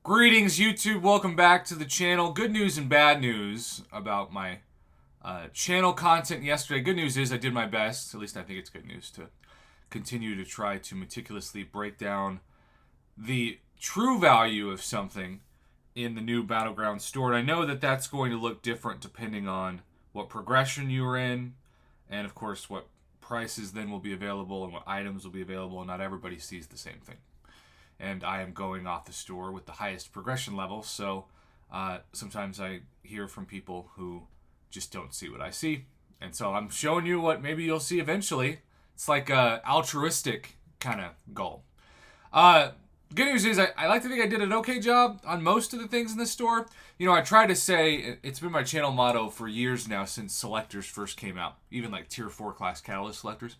Greetings, YouTube. Welcome back to the channel. Good news and bad news about my channel content yesterday. Good news is I did my best, at least I think it's good news, to continue to try to meticulously break down the true value of something in the new Battleground store. And I know that that's going to look different depending on what progression you're in, and of course what prices then will be available and what items will be available, and not everybody sees the same thing. And I am going off the store with the highest progression level, so sometimes I hear from people who just don't see what I see. And so I'm showing you what maybe you'll see eventually. It's like a altruistic kind of goal. Good news is I like to think I did an okay job on most of the things in this store. You know, I try to say, it's been my channel motto for years now since Selectors first came out, even like Tier 4 class Catalyst Selectors.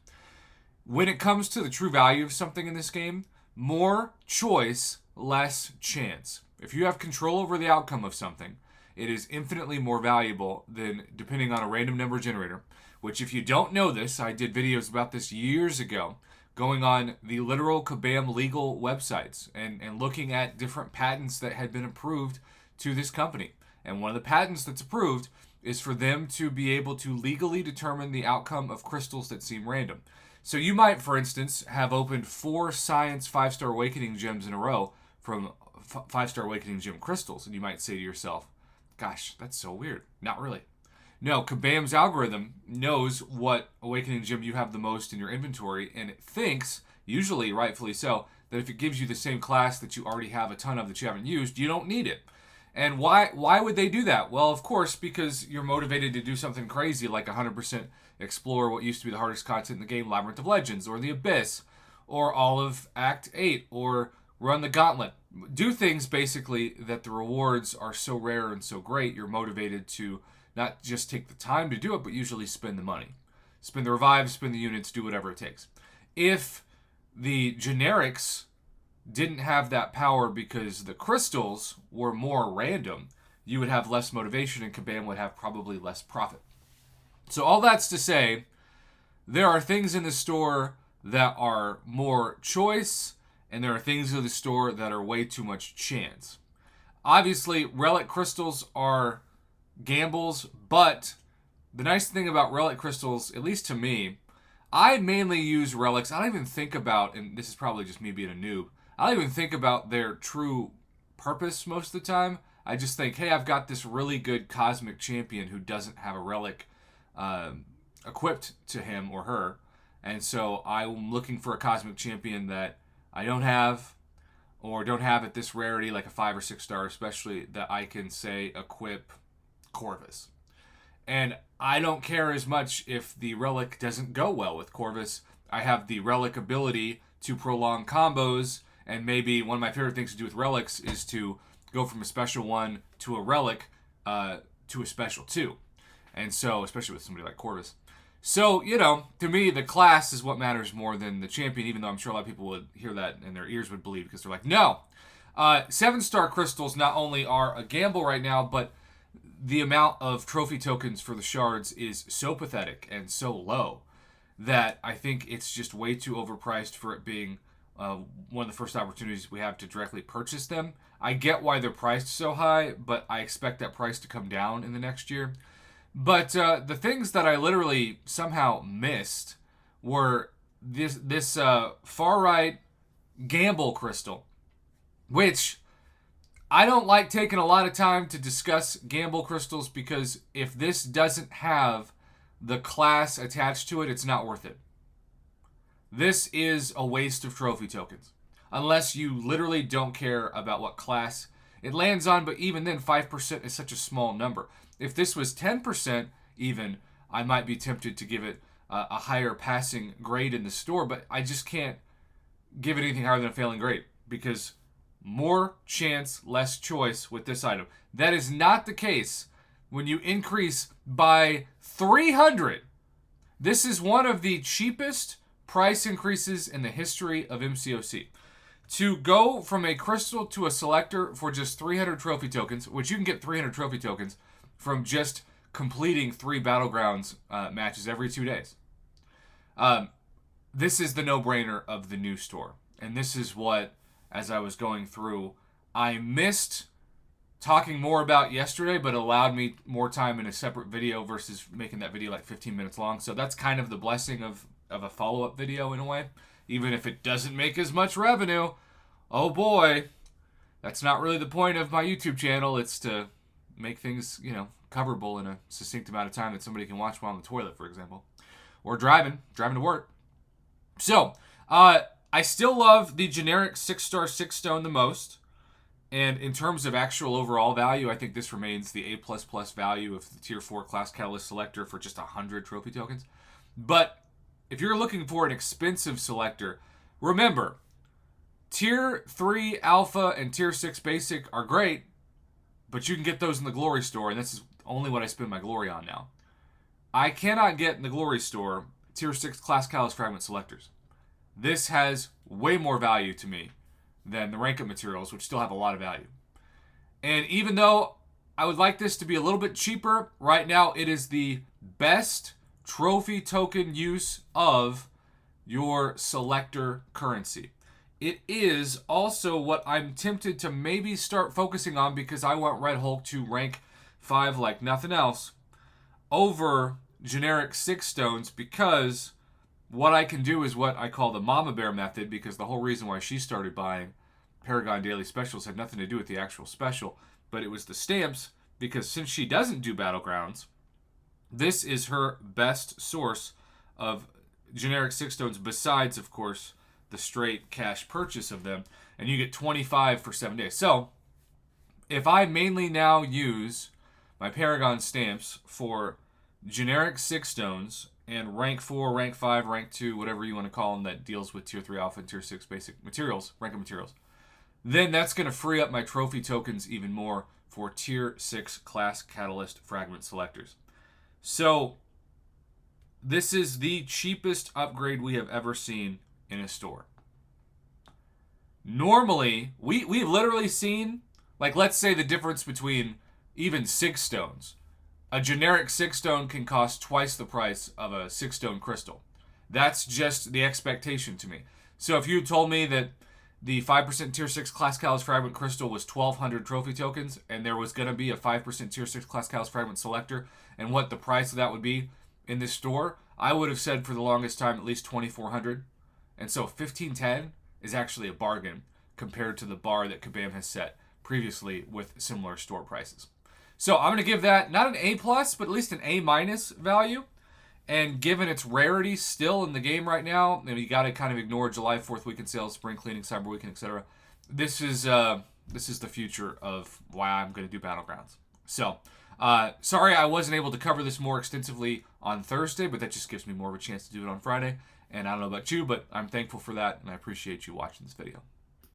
When it comes to the true value of something in this game, more choice, less chance. If you have control over the outcome of something, it is infinitely more valuable than depending on a random number generator, which if you don't know this, I did videos about this years ago, going on the literal kabam legal websites and looking at different patents that had been approved to this company. And one of the patents that's approved is for them to be able to legally determine the outcome of crystals that seem random. So you might, for instance, have opened 4 Science 5-Star Awakening gems in a row from 5-Star Awakening gem crystals, and you might say to yourself, gosh, that's so weird. Not really. No, Kabam's algorithm knows what Awakening gem you have the most in your inventory, and it thinks, usually rightfully so, that if it gives you the same class that you already have a ton of that you haven't used, you don't need it. And why would they do that? Well, of course, because you're motivated to do something crazy like 100% explore what used to be the hardest content in the game, Labyrinth of Legends, or the Abyss, or all of Act 8, or run the Gauntlet. Do things, basically, that the rewards are so rare and so great, you're motivated to not just take the time to do it, but usually spend the money. Spend the revives, spend the units, do whatever it takes. If the generics didn't have that power because the crystals were more random, you would have less motivation and Kabam would have probably less profit. So all that's to say, there are things in the store that are more choice, and there are things in the store that are way too much chance. Obviously, relic crystals are gambles, but the nice thing about relic crystals, at least to me, I mainly use relics. I don't even think about, and this is probably just me being a noob, I don't even think about their true purpose most of the time. I just think, hey, I've got this really good cosmic champion who doesn't have a relic equipped to him or her, and so I'm looking for a cosmic champion that I don't have, or don't have at this rarity, like a 5 or 6 star especially, that I can, say, equip Corvus. And I don't care as much if the relic doesn't go well with Corvus. I have the relic ability to prolong combos, and maybe one of my favorite things to do with relics is to go from a special 1 to a relic to a special 2. And so, especially with somebody like Corvus. So, you know, to me, the class is what matters more than the champion, even though I'm sure a lot of people would hear that and their ears would bleed because they're like, no. 7-star crystals not only are a gamble right now, but the amount of trophy tokens for the shards is so pathetic and so low that I think it's just way too overpriced for it being one of the first opportunities we have to directly purchase them. I get why they're priced so high, but I expect that price to come down in the next year. But the things that I literally somehow missed were this far-right gamble crystal, which I don't like taking a lot of time to discuss gamble crystals because if this doesn't have the class attached to it, it's not worth it. This is a waste of trophy tokens. Unless you literally don't care about what class it lands on, but even then, 5% is such a small number. If this was 10% even, I might be tempted to give it a higher passing grade in the store, but I just can't give it anything higher than a failing grade because more chance, less choice with this item. That is not the case when you increase by 300. This is one of the cheapest price increases in the history of MCOC. To go from a crystal to a selector for just 300 trophy tokens, which you can get 300 trophy tokens from just completing 3 Battlegrounds matches every 2 days. This is the no-brainer of the new store. And this is what, as I was going through, I missed talking more about yesterday, but it allowed me more time in a separate video versus making that video like 15 minutes long. So that's kind of the blessing of a follow-up video in a way. Even if it doesn't make as much revenue, oh boy, that's not really the point of my YouTube channel. It's to make things, coverable in a succinct amount of time that somebody can watch while on the toilet, for example, or driving to work. So, I still love the generic 6-star 6-stone the most. And in terms of actual overall value, I think this remains the A++ value of the Tier 4 Class Catalyst Selector for just 100 trophy tokens. But if you're looking for an expensive selector, remember, Tier 3 Alpha and Tier 6 Basic are great, but you can get those in the Glory Store, and this is only what I spend my glory on now. I cannot get in the Glory Store Tier 6 Class Catalyst Fragment Selectors. This has way more value to me than the Rank Up materials, which still have a lot of value. And even though I would like this to be a little bit cheaper, right now it is the best trophy token use of your selector currency. It is also what I'm tempted to maybe start focusing on because I want Red Hulk to rank 5 like nothing else over generic 6 stones, because what I can do is what I call the Mama Bear method, because the whole reason why she started buying Paragon Daily Specials had nothing to do with the actual special, but it was the stamps, because since she doesn't do Battlegrounds, this is her best source of generic 6 stones besides, of course, the straight cash purchase of them, and you get 25 for 7 days. So, if I mainly now use my Paragon stamps for generic 6 stones and rank 4, rank 5, rank 2, whatever you want to call them, that deals with Tier 3 Alpha and Tier 6 basic materials, rank of materials, then that's going to free up my trophy tokens even more for Tier 6 Class Catalyst Fragment Selectors. So, this is the cheapest upgrade we have ever seen in a store. Normally, we've literally seen, like, let's say the difference between even 6 stones. A generic 6 stone can cost twice the price of a 6 stone crystal. That's just the expectation to me. So if you told me that the 5% Tier 6 Class Catalyst Fragment Crystal was 1,200 trophy tokens, and there was going to be a 5% Tier 6 Class Catalyst Fragment Selector, and what the price of that would be in this store, I would have said for the longest time at least 2,400. And so 1,510 is actually a bargain compared to the bar that Kabam has set previously with similar store prices. So I'm going to give that not an A+, but at least an A- value. And given its rarity still in the game right now, and you got to kind of ignore July 4th weekend sales, spring cleaning, Cyber Weekend, etc. This is the future of why I'm going to do Battlegrounds. So, sorry I wasn't able to cover this more extensively on Thursday, but that just gives me more of a chance to do it on Friday. And I don't know about you, but I'm thankful for that, and I appreciate you watching this video.